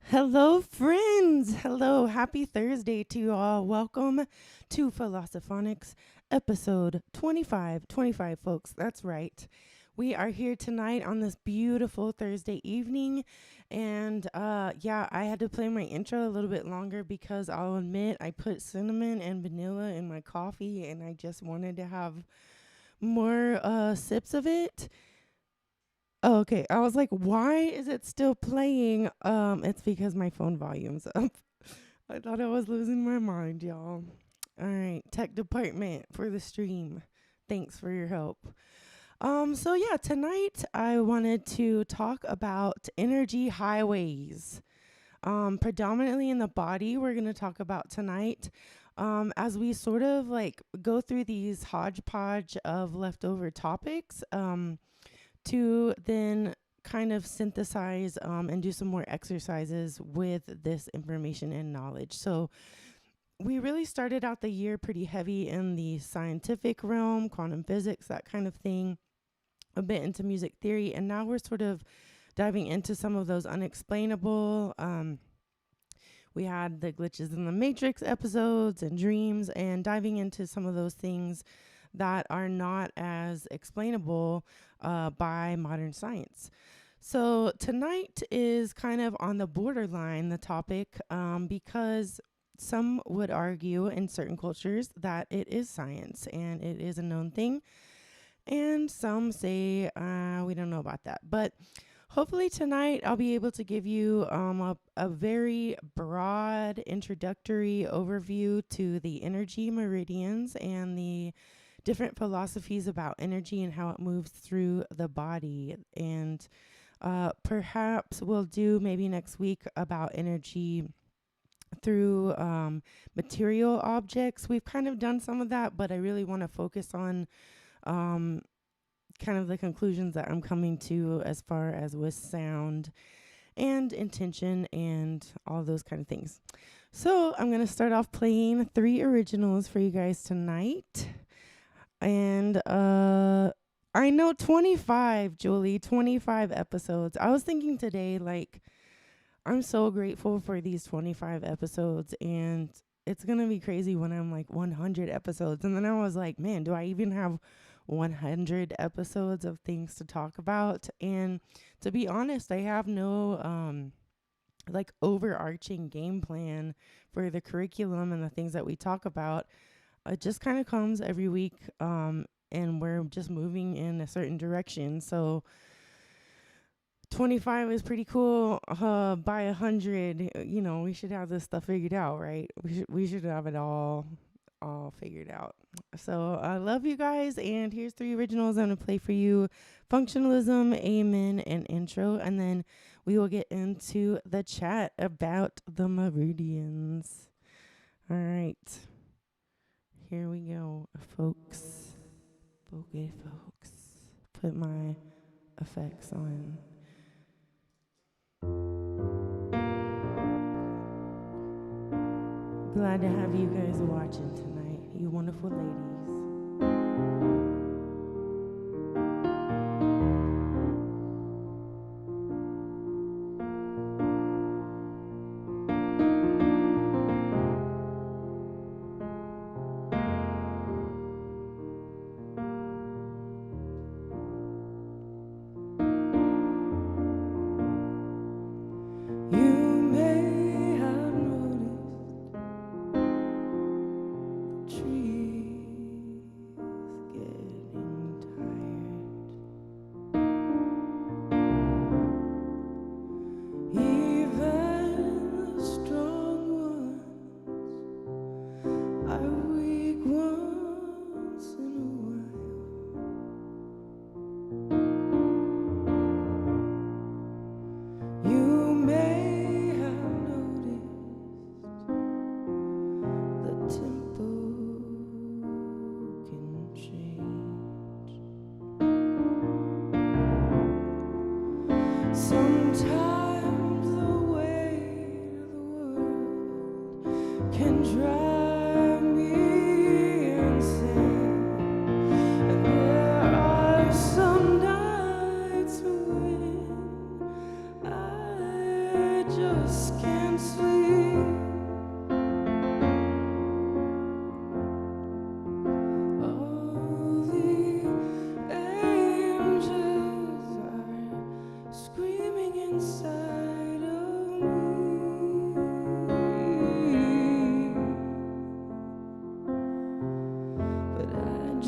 Hello, friends. Hello. Happy Thursday to you all. Welcome to Philosophonics episode 25. 25, folks. That's right. We are here tonight on this beautiful Thursday evening. And I had to play my intro a little bit longer because I'll admit I put cinnamon and vanilla in my coffee and I just wanted to have more sips of it. Oh, okay. I was like, why is it still playing? It's because my phone volume's up. I thought I was losing my mind, y'all. All right, tech department for the stream. Thanks for your help. Tonight I wanted to talk about energy highways. Predominantly in the body, we're going to talk about tonight. As we sort of like go through these hodgepodge of leftover topics, to then kind of synthesize and do some more exercises with this information and knowledge. So we really started out the year pretty heavy in the scientific realm, quantum physics, that kind of thing, a bit into music theory, and now we're sort of diving into some of those unexplainable. We had the glitches in the matrix episodes and dreams, and diving into some of those things that are not as explainable by modern science. So tonight is kind of on the borderline, the topic, because some would argue in certain cultures that it is science and it is a known thing. And some say we don't know about that. But hopefully tonight I'll be able to give you a very broad introductory overview to the energy meridians and the different philosophies about energy and how it moves through the body. And perhaps we'll do maybe next week about energy through material objects. We've kind of done some of that, but I really want to focus on kind of the conclusions that I'm coming to as far as with sound and intention and all those kind of things. So I'm going to start off playing 3 originals for you guys tonight. And I know 25, Julie, 25 episodes. I was thinking today, like, I'm so grateful for these 25 episodes, and it's going to be crazy when I'm like 100 episodes. And then I was like, man, do I even have 100 episodes of things to talk about? And to be honest, I have no like overarching game plan for the curriculum and the things that we talk about. It just kind of comes every week, and we're just moving in a certain direction. So 25 is pretty cool. By 100, we should have this stuff figured out, right? We should have it all figured out. So I love you guys, and here's 3 originals I'm gonna play for you: Functionalism, Amen, and Intro, and then we will get into the chat about the meridians. All right. Here we go, folks. Okay, folks. Put my effects on. Glad to have you guys watching tonight, you wonderful ladies. Trees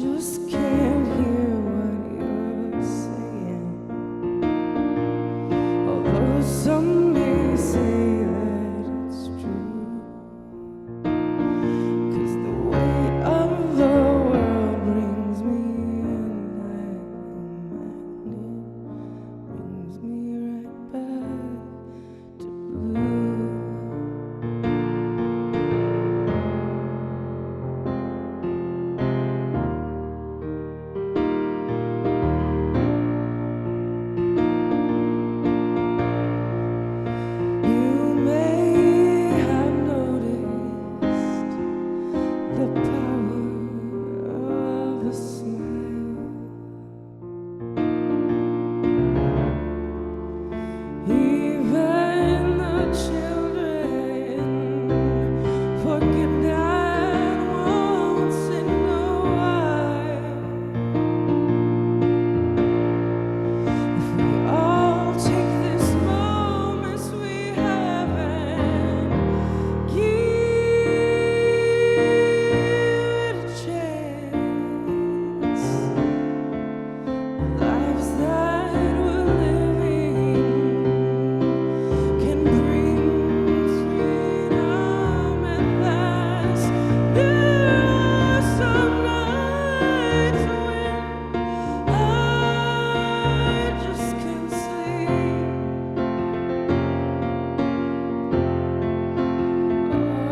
just can't hear what you're saying. Although some may say that it's true, 'cause the weight of the world brings me in like a magnet, brings me right back to blue. You may have noticed the power of a smile. Even the children forget that once in a while. If we all take this moments we have and give it a chance, lives that we're living can bring freedom at last. There are some nights when I just can't sleep.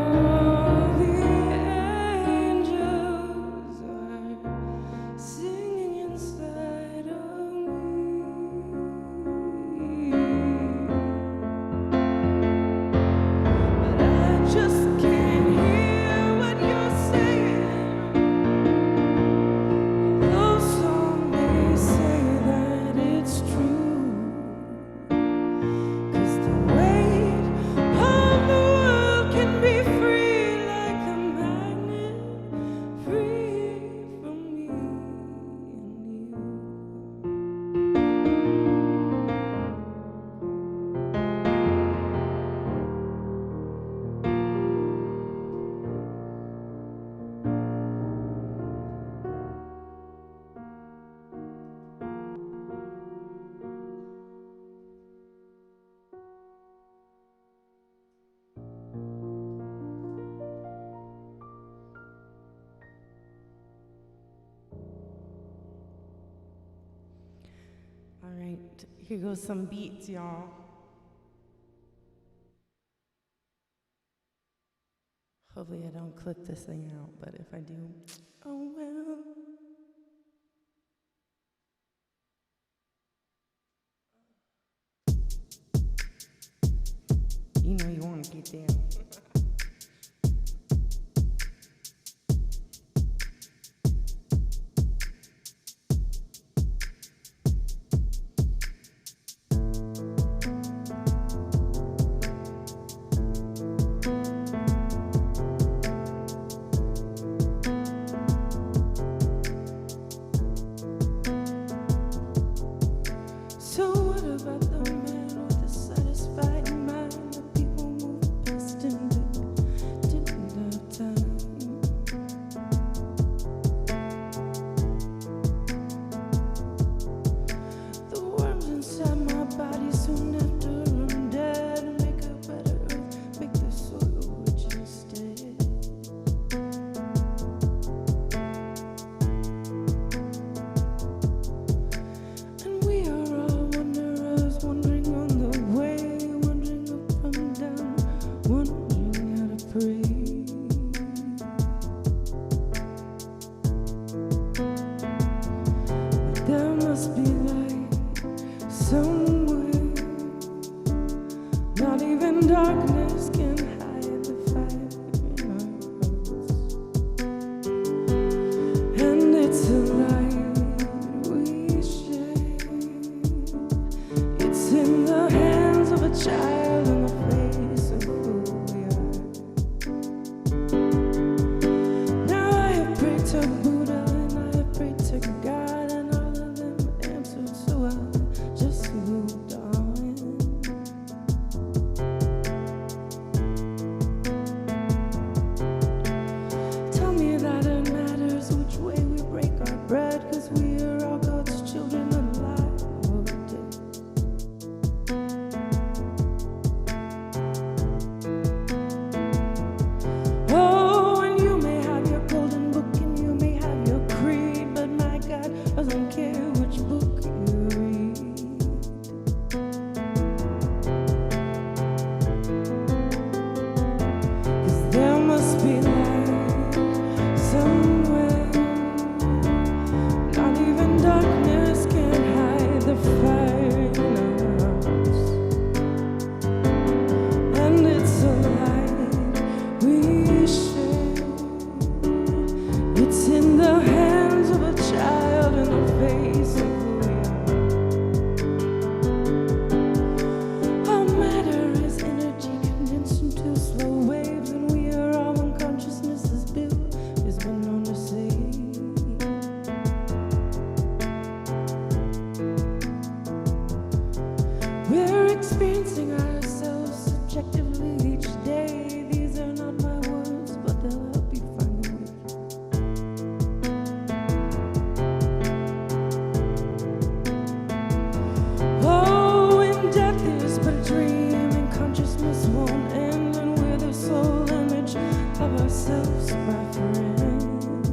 All the angels are singing inside of me, but I just can't hear what you're saying. Though some may say that it's true, 'cause the weight of the world can be free like a magnet, free from me and you. All right, here goes some beats, y'all. Hopefully I don't clip this thing out, but if I do, oh well. You know you want to get down. So what about the man with the satisfied mind? The people move past him, they didn't have time. The worms inside my body soon after I'm dead make a better earth, make the soil rich instead. And we are all wanderers, wandering on the way, wandering up from down, wondering how to pray. But there must be light somewhere. Not even darkness can hide the fire in our hearts. And it's a light we share. It's in the hands of a child in the face of who we are. Now I have prayed to Buddha and I have prayed to God, and all of them answered lost my friends.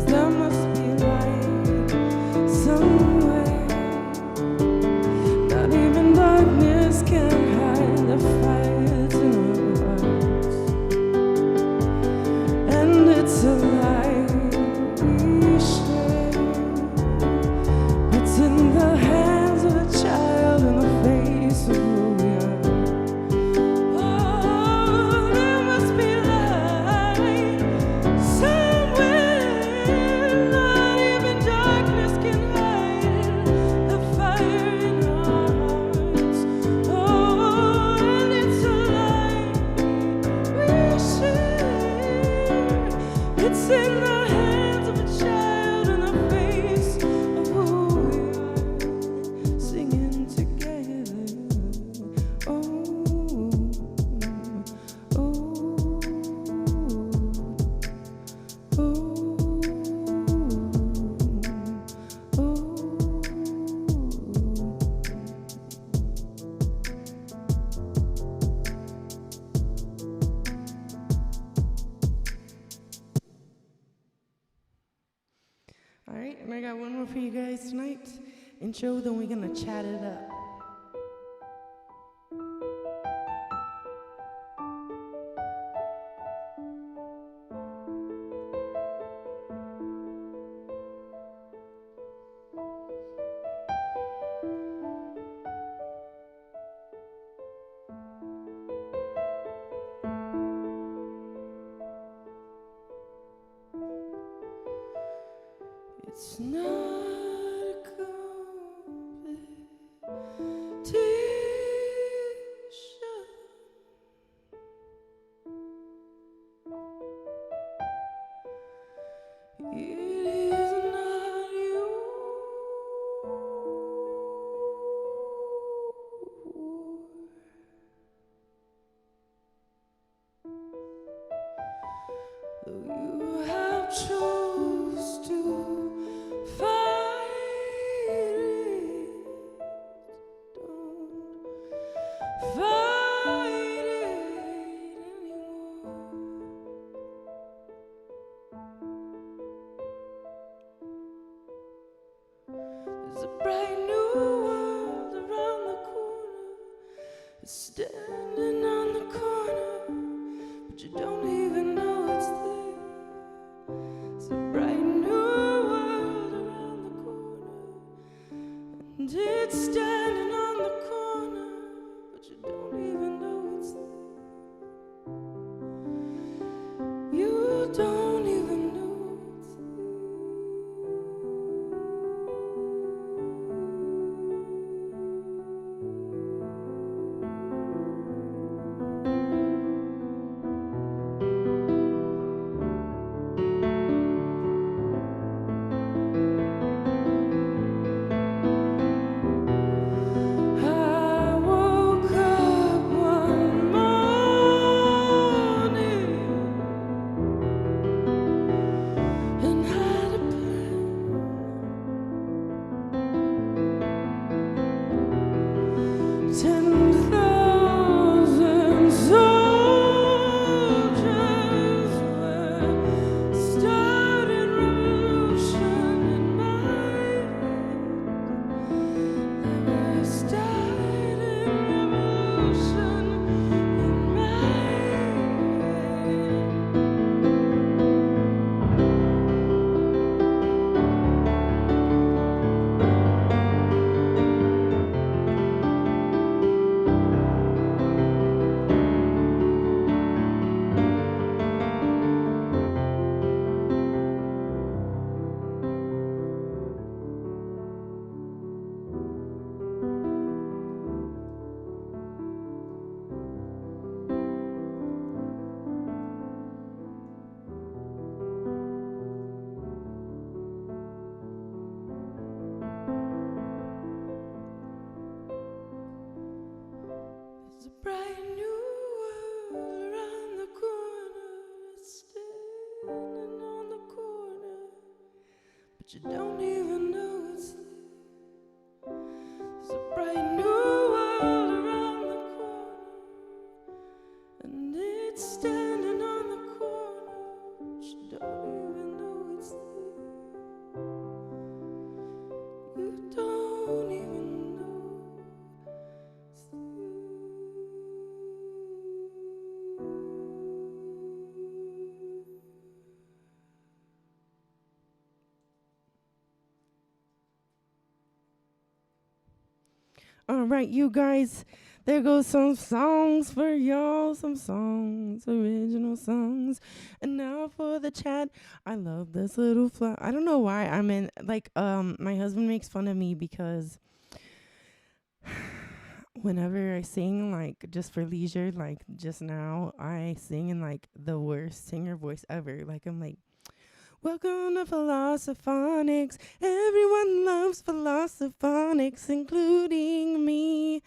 There must be light somewhere. Not even darkness can hide the fires in our hearts. And it's a light we share. It's in the hands of a child and the face of who we are. Oh, there must be light somewhere. Not even darkness can hide the fire in our hearts. Oh, and it's a light we share. It's in the hands of a child and the face of who we are, singing together. Oh, oh, oh, oh. All right, and I got one more for you guys tonight. Intro, then we're gonna chat it up. It's not a competition. It is not you. Though you have chose to fight it, don't fight it anymore. There's a bright new world around the corner. It's standing on the corner, but you don't even know it's there. It's a bright new world around the corner, and it's standing on the corner, but you don't even know it's there. You don't even know it's there. I woke up one morning and had a plan. 10,000 soldiers were starting revolution in my head. They were starting revolution in my head. There's a bright new world around the corner. It's standing on the corner, but you don't even know it's there. There's a bright new world around the corner. And it's standing on the corner, don't even know it's there. You don't even know it's there. All right, you guys. There goes some songs for y'all, some songs, original songs. And now for the chat. I love this little I don't know why I'm in, like, my husband makes fun of me because whenever I sing, like, just for leisure, like, just now, I sing in, like, the worst singer voice ever. Like, I'm like, welcome to Philosophonics. Everyone loves Philosophonics, including me.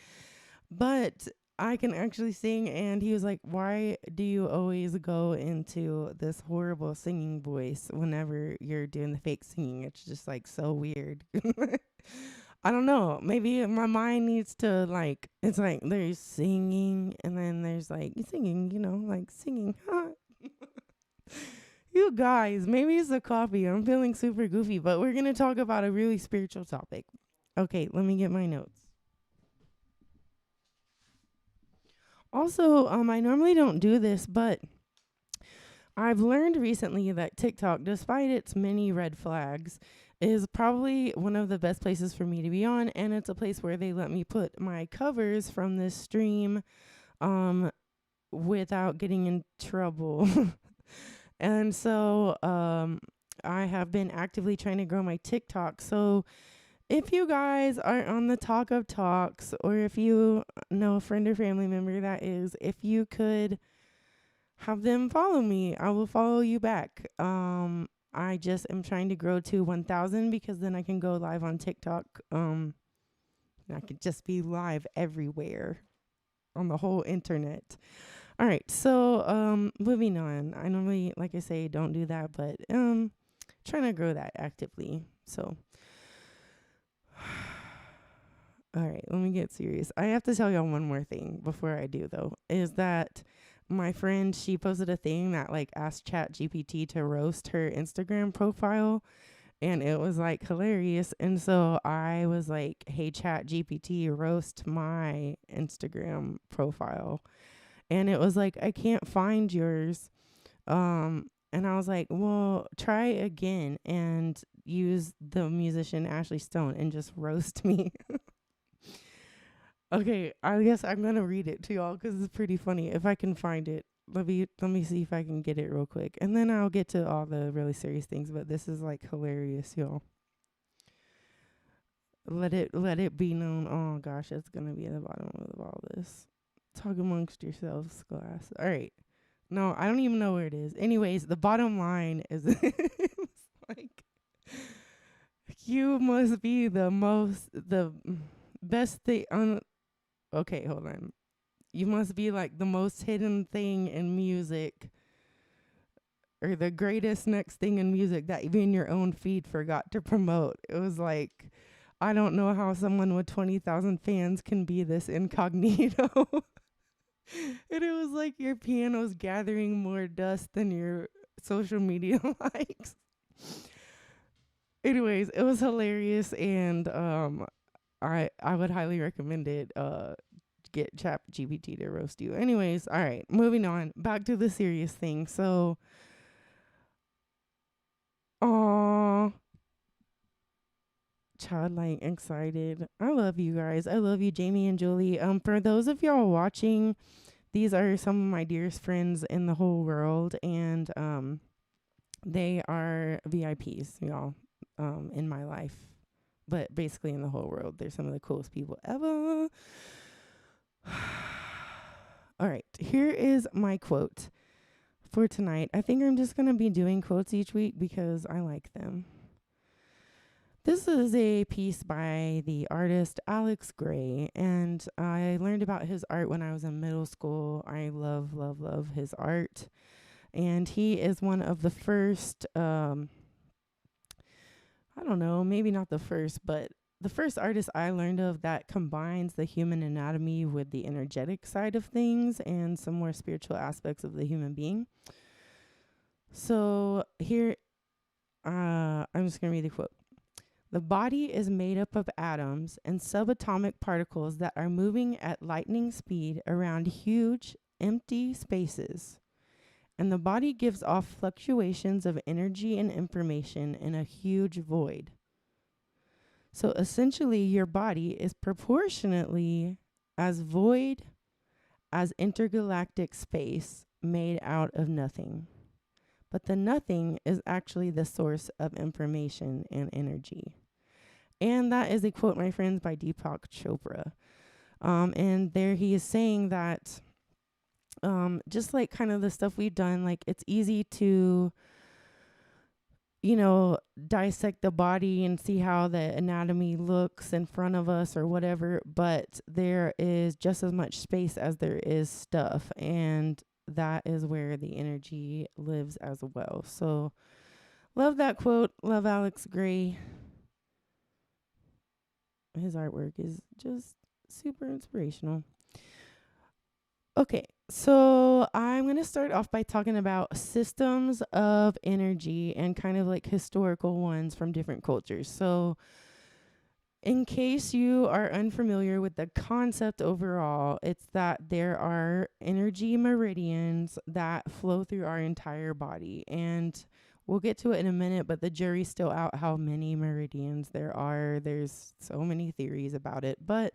But I can actually sing, and he was like, why do you always go into this horrible singing voice whenever you're doing the fake singing? It's just, like, so weird. I don't know. Maybe my mind needs to, like, it's like there's singing, and then there's, like, singing, like singing. You guys, maybe it's the coffee. I'm feeling super goofy, but we're going to talk about a really spiritual topic. Okay, let me get my notes. Also, I normally don't do this, but I've learned recently that TikTok, despite its many red flags, is probably one of the best places for me to be on, and it's a place where they let me put my covers from this stream without getting in trouble. And so I have been actively trying to grow my TikTok. So if you guys are on the Talk of Talks, or if you know a friend or family member that is, if you could have them follow me, I will follow you back. I just am trying to grow to 1,000 because then I can go live on TikTok. I could just be live everywhere on the whole internet. All right, so moving on. I normally, like I say, don't do that, but trying to grow that actively. So all right, let me get serious. I have to tell y'all one more thing before I do, though, is that my friend, she posted a thing that, like, asked ChatGPT to roast her Instagram profile, and it was, like, hilarious. And so I was like, hey, ChatGPT, roast my Instagram profile. And it was like, I can't find yours. And I was like, well, try again and use the musician Ashley Stone and just roast me. Okay, I guess I'm gonna read it to y'all because it's pretty funny. If I can find it, let me see if I can get it real quick, and then I'll get to all the really serious things. But this is, like, hilarious, y'all. Let it be known. Oh gosh, it's gonna be at the bottom of all this. Talk amongst yourselves, class. All right. No, I don't even know where it is. Anyways, the bottom line is it's like, you must be the best thing on. Okay, hold on. You must be, like, the most hidden thing in music, or the greatest next thing in music that even your own feed forgot to promote. It was like, I don't know how someone with 20,000 fans can be this incognito. And it was like your piano's gathering more dust than your social media likes. Anyways, it was hilarious, and I would highly recommend it. Get Chat GPT to roast you. Anyways, all right, moving on. Back to the serious thing. So, childlike excited. I love you guys. I love you, Jamie and Julie. For those of y'all watching, these are some of my dearest friends in the whole world, and they are VIPs, y'all, in my life. But basically in the whole world, they're some of the coolest people ever. All right, here is my quote for tonight. I think I'm just going to be doing quotes each week because I like them. This is a piece by the artist Alex Gray, and I learned about his art when I was in middle school. I love, love, love his art. And he is one of the first, I don't know, maybe not the first, but the first artist I learned of that combines the human anatomy with the energetic side of things and some more spiritual aspects of the human being. So here, I'm just going to read the quote. The body is made up of atoms and subatomic particles that are moving at lightning speed around huge, empty spaces. And the body gives off fluctuations of energy and information in a huge void. So essentially, your body is proportionately as void as intergalactic space made out of nothing. But the nothing is actually the source of information and energy. And that is a quote, my friends, by Deepak Chopra. And there he is saying that just like kind of the stuff we've done, like it's easy to, dissect the body and see how the anatomy looks in front of us or whatever, but there is just as much space as there is stuff. And that is where the energy lives as well. So love that quote. Love Alex Gray. His artwork is just super inspirational. Okay, so I'm going to start off by talking about systems of energy and kind of like historical ones from different cultures. So in case you are unfamiliar with the concept overall, it's that there are energy meridians that flow through our entire body. And we'll get to it in a minute, but the jury's still out how many meridians there are. There's so many theories about it, but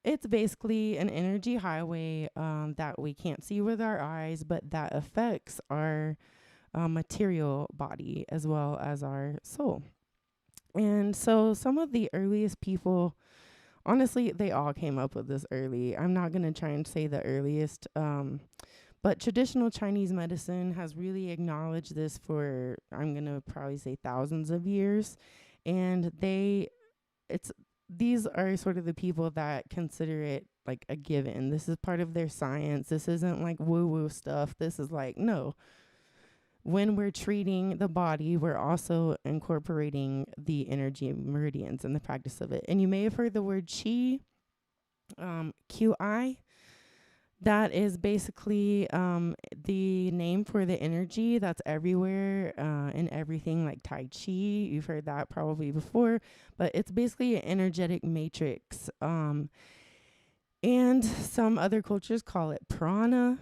it's basically an energy highway that we can't see with our eyes, but that affects our material body as well as our soul. And so some of the earliest people, honestly, they all came up with this early. I'm not going to try and say the earliest, but traditional Chinese medicine has really acknowledged this for, I'm going to probably say thousands of years. And these are sort of the people that consider it like a given. This is part of their science. This isn't like woo-woo stuff. This is like, no. When we're treating the body, we're also incorporating the energy meridians and the practice of it. And you may have heard the word qi, QI. That is basically the name for the energy that's everywhere in everything, like Tai Chi. You've heard that probably before, but it's basically an energetic matrix. And some other cultures call it prana,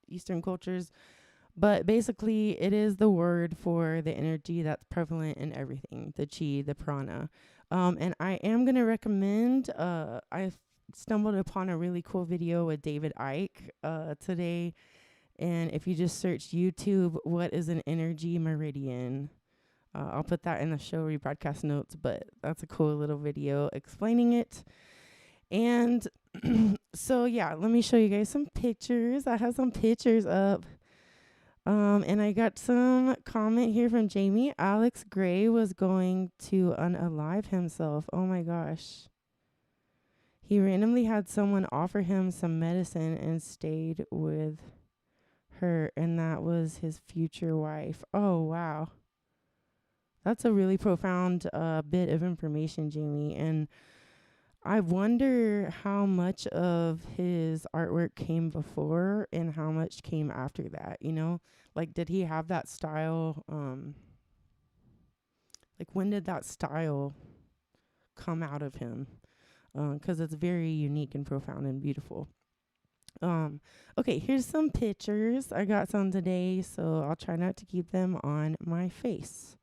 Eastern cultures. But basically, it is the word for the energy that's prevalent in everything, the chi, the prana. And I am going to recommend, I've stumbled upon a really cool video with David Icke today. And if you just search YouTube, what is an energy meridian? I'll put that in the show rebroadcast notes, but that's a cool little video explaining it. And so, yeah, let me show you guys some pictures. I have some pictures up. And I got some comment here from Jamie. Alex Gray was going to unalive himself. Oh my gosh. He randomly had someone offer him some medicine and stayed with her, and that was his future wife. Oh, wow. That's a really profound bit of information, Jamie. And I wonder how much of his artwork came before and how much came after that, Like, did he have that style? Like, when did that style come out of him? 'Cause it's very unique and profound and beautiful. Okay, here's some pictures. I got some today, so I'll try not to keep them on my face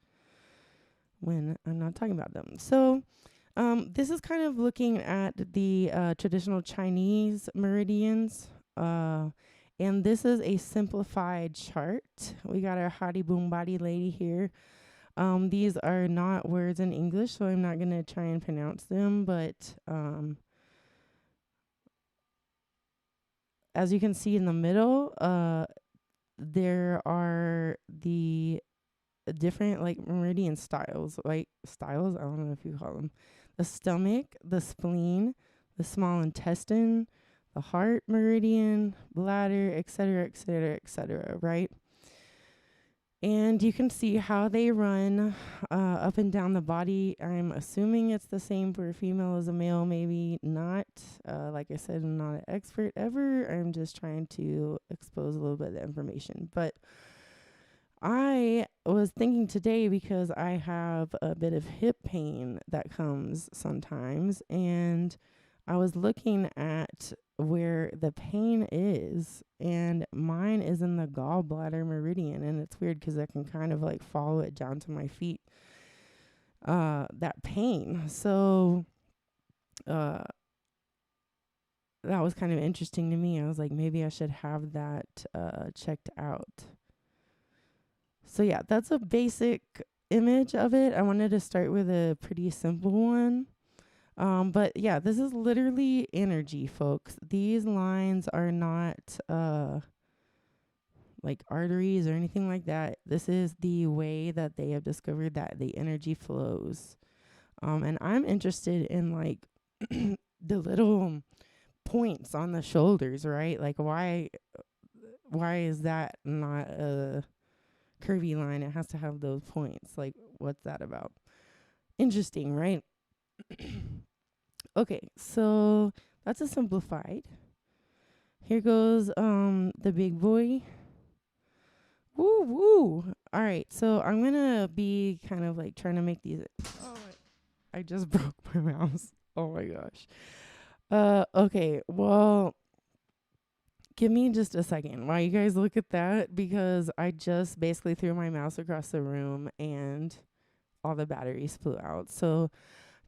when I'm not talking about them. So, this is kind of looking at the traditional Chinese meridians. And this is a simplified chart. We got our Hadi Boom Body lady here. These are not words in English, so I'm not going to try and pronounce them. But as you can see in the middle, there are the different like meridian styles. I don't know if you call them. The stomach, the spleen, the small intestine, the heart meridian, bladder, etc., etc., etc., right? And you can see how they run up and down the body. I'm assuming it's the same for a female as a male, maybe not. Like I said, I'm not an expert ever. I'm just trying to expose a little bit of the information. But I was thinking today, because I have a bit of hip pain that comes sometimes, and I was looking at where the pain is, and mine is in the gallbladder meridian, and it's weird because I can kind of like follow it down to my feet, that pain. So uh, that was kind of interesting to me. I was like, maybe I should have that checked out. So yeah, that's a basic image of it. I wanted to start with a pretty simple one. But yeah, this is literally energy, folks. These lines are not like arteries or anything like that. This is the way that they have discovered that the energy flows. And I'm interested in like the little points on the shoulders, right? Like why is that not a curvy line? It has to have those points. Like, what's that about? Interesting, right? Okay, so that's a simplified. Here goes the big boy. Woo woo. All right, so I'm gonna be kind of like trying to make these. Oh, I just broke my mouse. Oh my gosh. Okay. Well, give me just a second while you guys look at that, because I just basically threw my mouse across the room and all the batteries flew out. So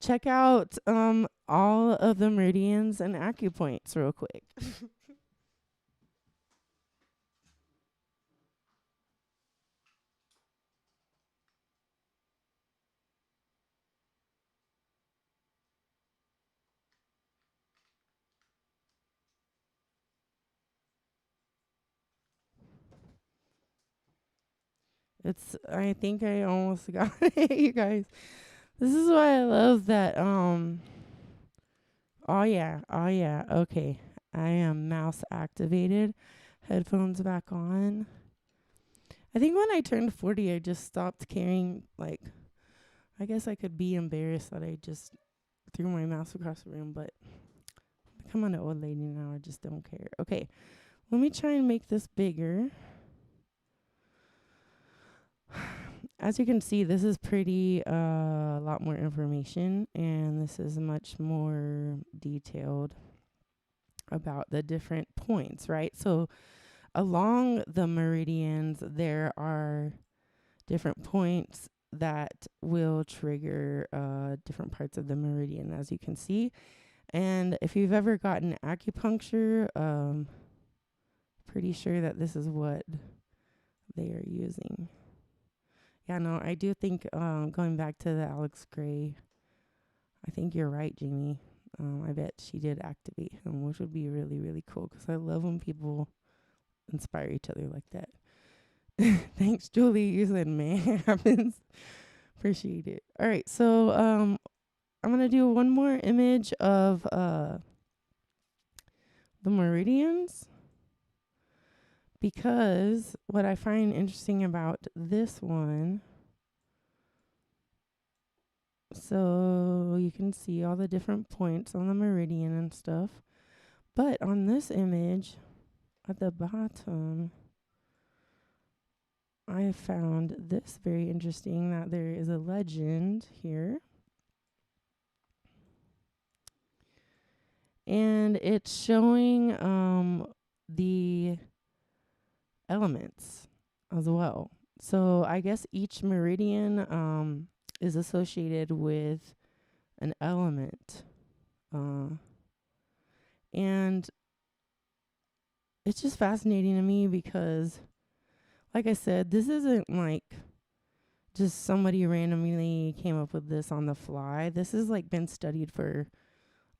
check out all of the meridians and acupoints real quick. I think I almost got it, you guys. This is why I love that. Oh yeah, okay. I am mouse activated. Headphones back on. I think when I turned 40, I just stopped caring. Like, I guess I could be embarrassed that I just threw my mouse across the room, but I'm becoming an old lady now. I just don't care. Okay, let me try and make this bigger. As you can see, this is pretty a lot more information, and this is much more detailed about the different points, right? So along the meridians, there are different points that will trigger different parts of the meridian, as you can see. And if you've ever gotten acupuncture, pretty sure that this is what they are using. Yeah, no, I do think going back to the Alex Gray, I think you're right, Jamie. I bet she did activate him, which would be really, really cool, because I love when people inspire each other like that. Thanks, Julie. You said, man, happens. Appreciate it. All right, so I'm going to do one more image of the meridians, because what I find interesting about this one, so you can see all the different points on the meridian and stuff. But on this image at the bottom, I found this very interesting, that there is a legend here. And it's showing the elements as well. So I guess each meridian is associated with an element. And it's just fascinating to me because, like I said, this isn't like just somebody randomly came up with this on the fly. This has like been studied for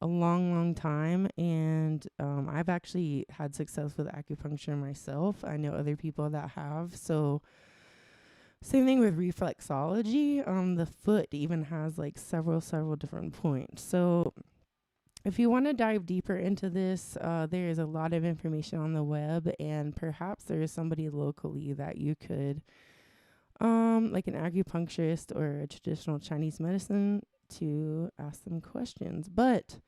a long, long time. And I've actually had success with acupuncture myself. I know other people that have. So same thing with reflexology. The foot even has like several different points. So if you want to dive deeper into this, there is a lot of information on the web, and perhaps there is somebody locally that you could like an acupuncturist or a traditional Chinese medicine to ask them questions. But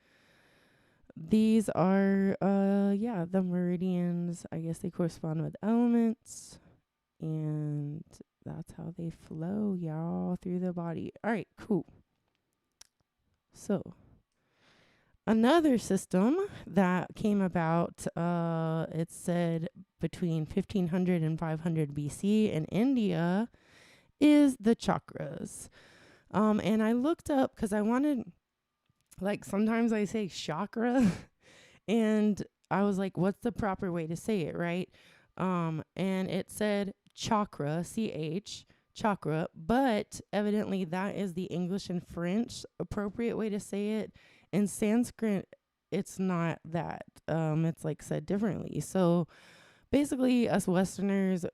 these are, the meridians. I guess they correspond with elements, and that's how they flow, y'all, through the body. All right, cool. So, another system that came about, it said between 1500 and 500 BC in India, is the chakras. And I looked up because I wanted, like, sometimes I say chakra, and I was like, what's the proper way to say it, right? And it said chakra, chakra, but evidently that is the English and French appropriate way to say it. In Sanskrit, it's not that. It's like said differently. So basically, us Westerners,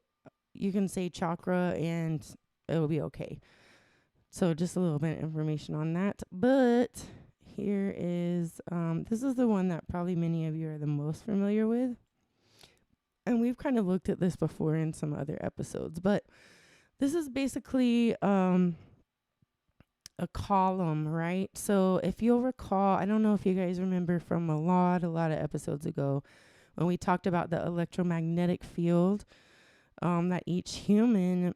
you can say chakra and it'll be okay. So just a little bit of information on that. But here is, this is the one that probably many of you are the most familiar with. And we've kind of looked at this before in some other episodes, but this is basically a column, right? So if you'll recall, I don't know if you guys remember from a lot of episodes ago when we talked about the electromagnetic field that each human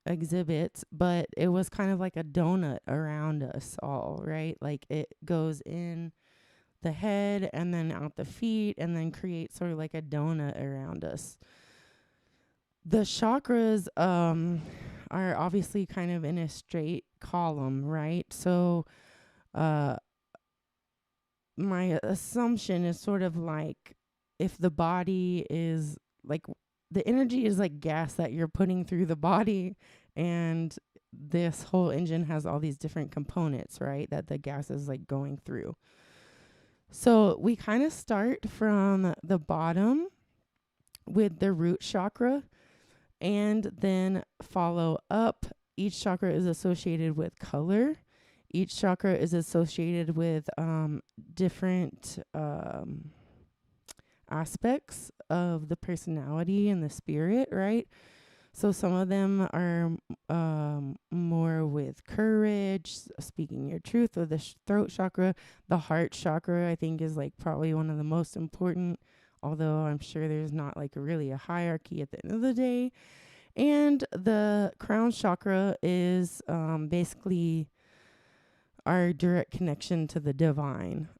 exhibits, but it was kind of like a donut around us all, right? Like it goes in the head and then out the feet and then creates sort of like a donut around us. The chakras are obviously kind of in a straight column, right? So my assumption is sort of like if the body is like the energy is like gas that you're putting through the body, and this whole engine has all these different components, right? That the gas is like going through. So we kind of start from the bottom with the root chakra and then follow up. Each chakra is associated with color. Each chakra is associated with different aspects of the personality and the spirit, right? So some of them are more with courage, speaking your truth, or the throat chakra. The heart chakra, I think, is like probably one of the most important, although I'm sure there's not like really a hierarchy at the end of the day. And the crown chakra is basically our direct connection to the divine.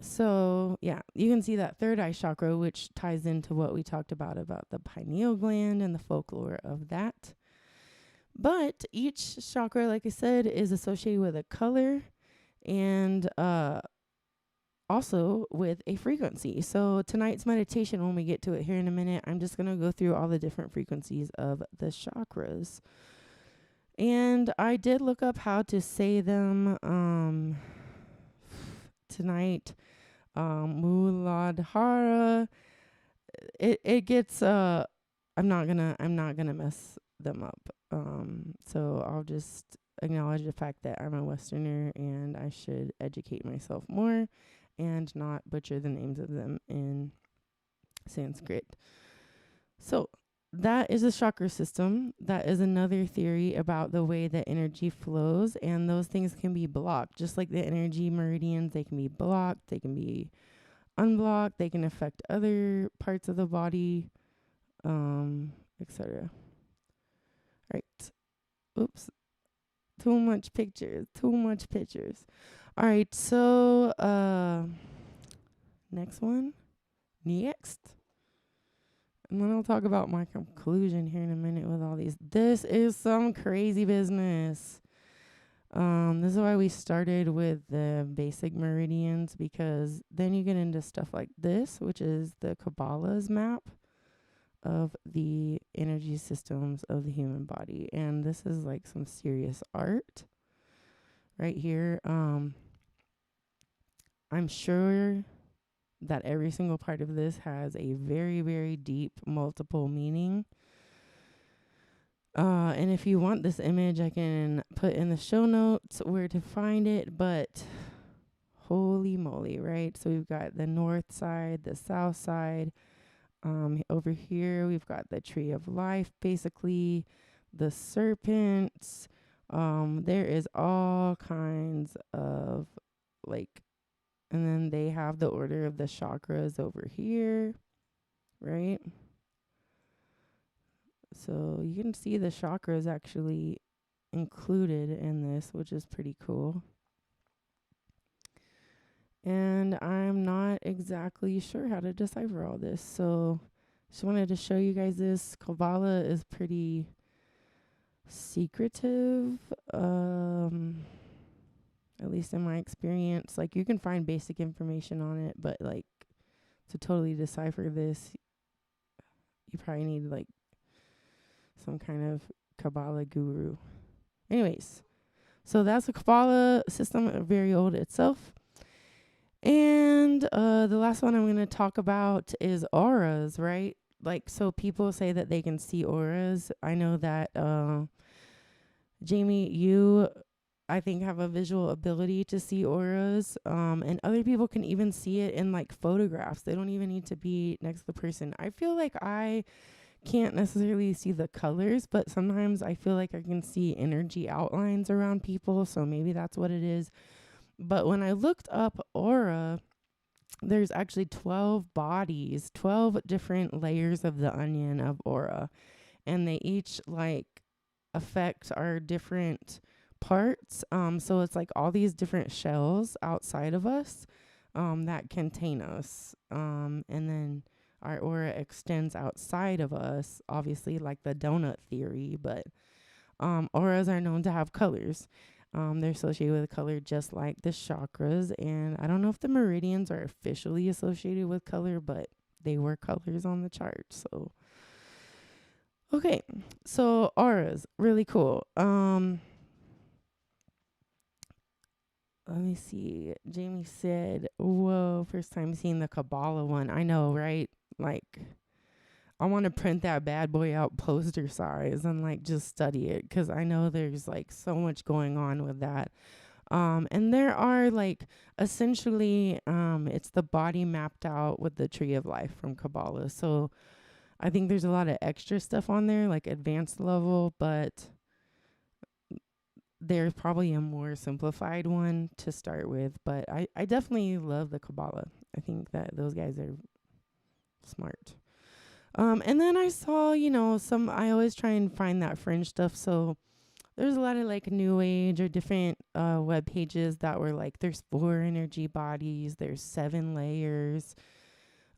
So, yeah, you can see that third eye chakra, which ties into what we talked about the pineal gland and the folklore of that. But each chakra, like I said, is associated with a color and also with a frequency. So tonight's meditation, when we get to it here in a minute, I'm just going to go through all the different frequencies of the chakras. And I did look up how to say them tonight. Muladhara. It gets I'm not gonna mess them up. So I'll just acknowledge the fact that I'm a Westerner and I should educate myself more and not butcher the names of them in Sanskrit. So that is a chakra system. That is another theory about the way that energy flows, and those things can be blocked. Just like the energy meridians, they can be blocked, they can be unblocked, they can affect other parts of the body, etc. Right. Oops. Too much pictures. All right, so next one. Next. And then I'll talk about my conclusion here in a minute with all these. This is some crazy business. This is why we started with the basic meridians, because then you get into stuff like this, which is the Kabbalah's map of the energy systems of the human body. And this is like some serious art right here. I'm sure that every single part of this has a very, very deep multiple meaning. And if you want this image, I can put in the show notes where to find it, but holy moly, right? So we've got the north side, the south side, Over here, we've got the tree of life, basically, the serpents. There is all kinds of like, and then they have the order of the chakras over here, right? So you can see the chakras actually included in this, which is pretty cool. And I'm not exactly sure how to decipher all this. So just wanted to show you guys this. Kabbalah is pretty secretive, at least in my experience. Like, you can find basic information on it, but like to totally decipher this, you probably need like some kind of Kabbalah guru. Anyways, so that's the Kabbalah system, very old itself. And the last one I'm going to talk about is auras, right? Like, so people say that they can see auras. I know that Jamie, you, I think, have a visual ability to see auras. And other people can even see it in like photographs. They don't even need to be next to the person. I feel like I can't necessarily see the colors, but sometimes I feel like I can see energy outlines around people. So maybe that's what it is. But when I looked up aura, there's actually 12 bodies, 12 different layers of the onion of aura. And they each like affect our different parts. So it's like all these different shells outside of us that contain us. And then our aura extends outside of us, obviously, like the donut theory. But auras are known to have colors. They're associated with a color just like the chakras. And I don't know if the meridians are officially associated with color, but they were colors on the chart. So, okay. So auras, really cool. Let me see. Jamie said, whoa, first time seeing the Kabbalah one. I know, right? Like, I want to print that bad boy out poster size and like just study it, because I know there's like so much going on with that. And there are like essentially it's the body mapped out with the tree of life from Kabbalah. So I think there's a lot of extra stuff on there, like advanced level, but there's probably a more simplified one to start with. But I definitely love the Kabbalah. I think that those guys are smart. And then I saw, I always try and find that fringe stuff. So there's a lot of like new age or different web pages that were like, there's 4 energy bodies, there's 7 layers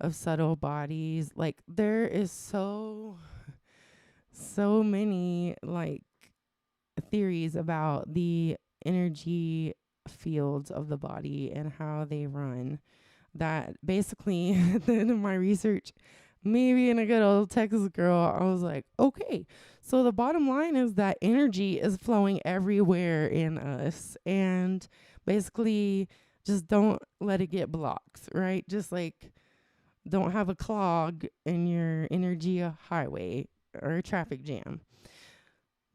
of subtle bodies. Like, there is so many like theories about the energy fields of the body and how they run, that basically at the end of my research, maybe in a good old Texas girl, I was like, okay, so the bottom line is that energy is flowing everywhere in us, and basically just don't let it get blocked, right? Just like don't have a clog in your energy highway or a traffic jam.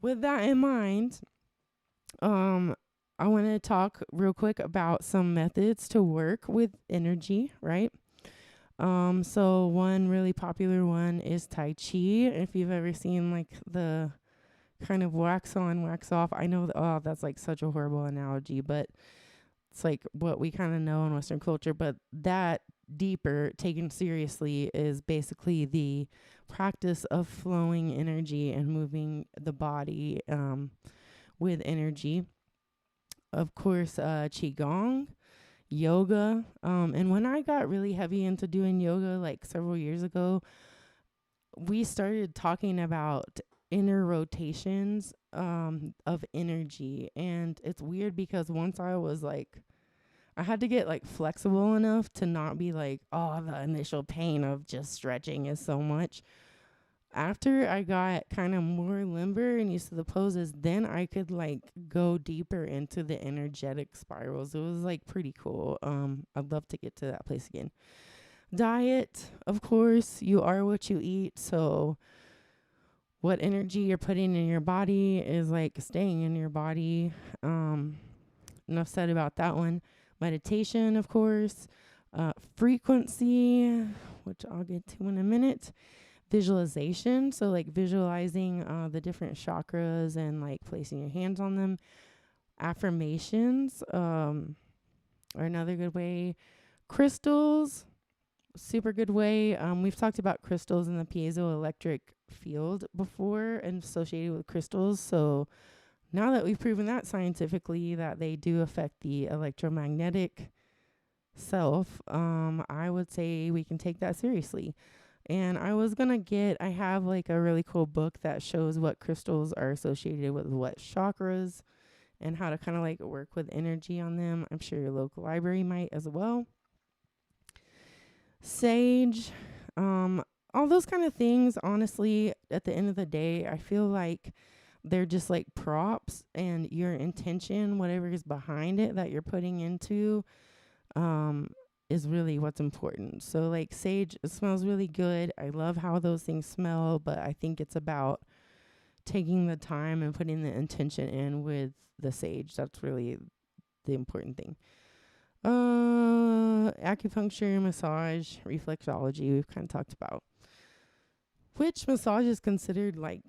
With that in mind, I want to talk real quick about some methods to work with energy, right? So one really popular one is Tai Chi. If you've ever seen like the kind of wax on, wax off, I know that's like such a horrible analogy, but it's like what we kind of know in Western culture. But that deeper, taken seriously, is basically the practice of flowing energy and moving the body with energy. Of course, Qigong, yoga. And when I got really heavy into doing yoga like several years ago, we started talking about inner rotations of energy. And it's weird because once I was like, I had to get like flexible enough to not be like, oh, the initial pain of just stretching is so much. After I got kind of more limber and used to the poses, then I could like go deeper into the energetic spirals. It was like pretty cool. I'd love to get to that place again. Diet, of course, you are what you eat. So what energy you're putting in your body is like staying in your body. Enough said about that one. Meditation, of course. Frequency. which I'll get to in a minute. Visualization, so like visualizing the different chakras and like placing your hands on them. Affirmations are another good way. Crystals, super good way. We've talked about crystals in the piezoelectric field before and associated with crystals. So now that we've proven that scientifically that they do affect the electromagnetic self, I would say we can take that seriously. And I have like a really cool book that shows what crystals are associated with what chakras and how to kind of like work with energy on them. I'm sure your local library might as well. Sage, all those kind of things, honestly, at the end of the day, I feel like they're just like props, and your intention, whatever is behind it that you're putting into, is really what's important. So like sage, it smells really good. I love how those things smell, but I think it's about taking the time and putting the intention in with the sage. That's really the important thing. Acupuncture, massage, reflexology, we've kind of talked about. Which massage is considered like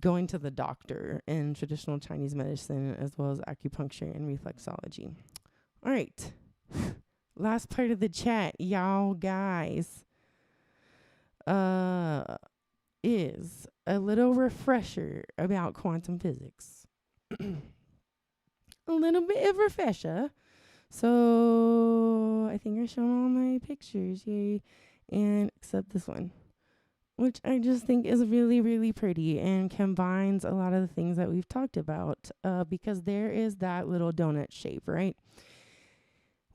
going to the doctor in traditional Chinese medicine, as well as acupuncture and reflexology. All right. Last part of the chat, y'all guys, is a little refresher about quantum physics. A little bit of refresher. So I think I showed all my pictures, yay, and except this one, which I just think is really, really pretty and combines a lot of the things that we've talked about, because there is that little donut shape, right?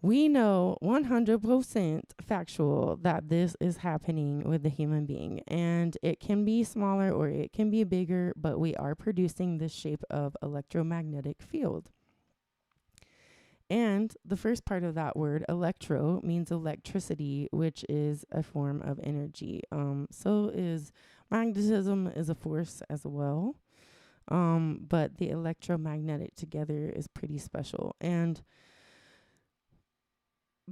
We know 100% factual that this is happening with the human being, and it can be smaller or it can be bigger, but we are producing this shape of electromagnetic field. And the first part of that word, electro, means electricity, which is a form of energy. So is magnetism is a force as well. But the electromagnetic together is pretty special. And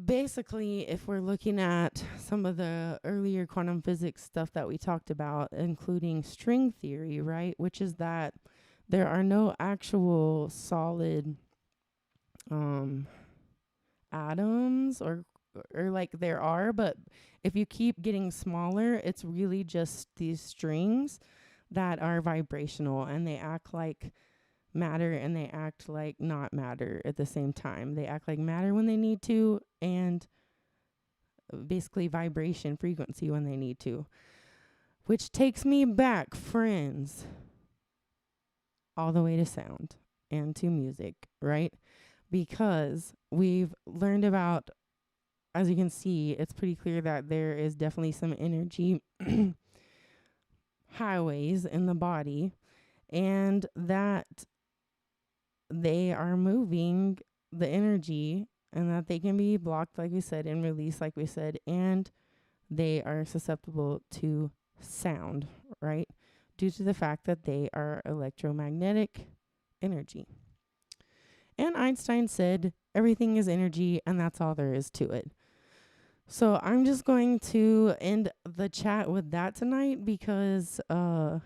basically, if we're looking at some of the earlier quantum physics stuff that we talked about, including string theory, right, which is that there are no actual solid atoms or like there are, but if you keep getting smaller, it's really just these strings that are vibrational, and they act like matter and they act like not matter at the same time. They act like matter when they need to, and basically vibration frequency when they need to, which takes me back, friends, all the way to sound and to music, right? Because we've learned about, as you can see, it's pretty clear that there is definitely some energy highways in the body, and that they are moving the energy, and that they can be blocked, like we said, and released, like we said, and they are susceptible to sound, right? Due to the fact that they are electromagnetic energy. And Einstein said everything is energy, and that's all there is to it. So I'm just going to end the chat with that tonight, because I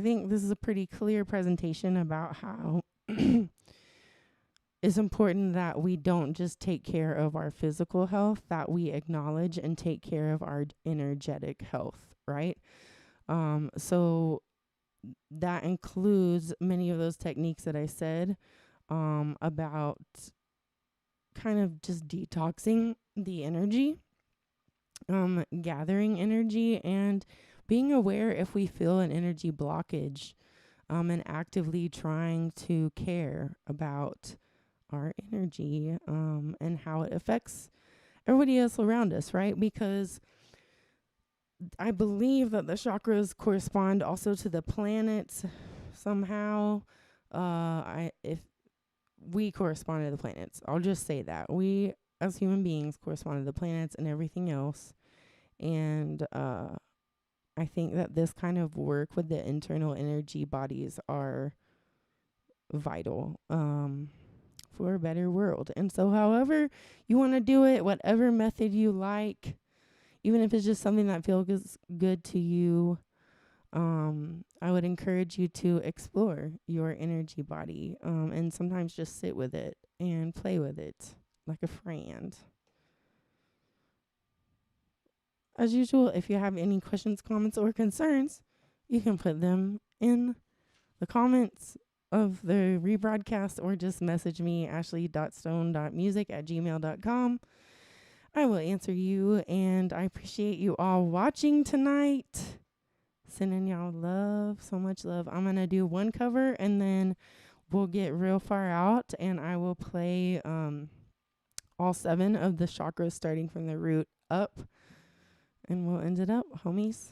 think this is a pretty clear presentation about how it's important that we don't just take care of our physical health, that we acknowledge and take care of our energetic health, right? So that includes many of those techniques that I said, about kind of just detoxing the energy, gathering energy, and being aware if we feel an energy blockage, and actively trying to care about our energy, and how it affects everybody else around us, right? Because I believe that the chakras correspond also to the planets somehow. If we correspond to the planets, I'll just say that we as human beings correspond to the planets and everything else. And I think that this kind of work with the internal energy bodies are vital, for a better world. And so however you want to do it, whatever method you like, even if it's just something that feels good to you, I would encourage you to explore your energy body, and sometimes just sit with it and play with it like a friend. As usual, if you have any questions, comments, or concerns, you can put them in the comments of the rebroadcast or just message me, ashleigh.stone.music@gmail.com. I will answer you, and I appreciate you all watching tonight. Sending y'all love, so much love. I'm going to do one cover, and then we'll get real far out, and I will play all 7 of the chakras starting from the root up, and we'll end it up, homies.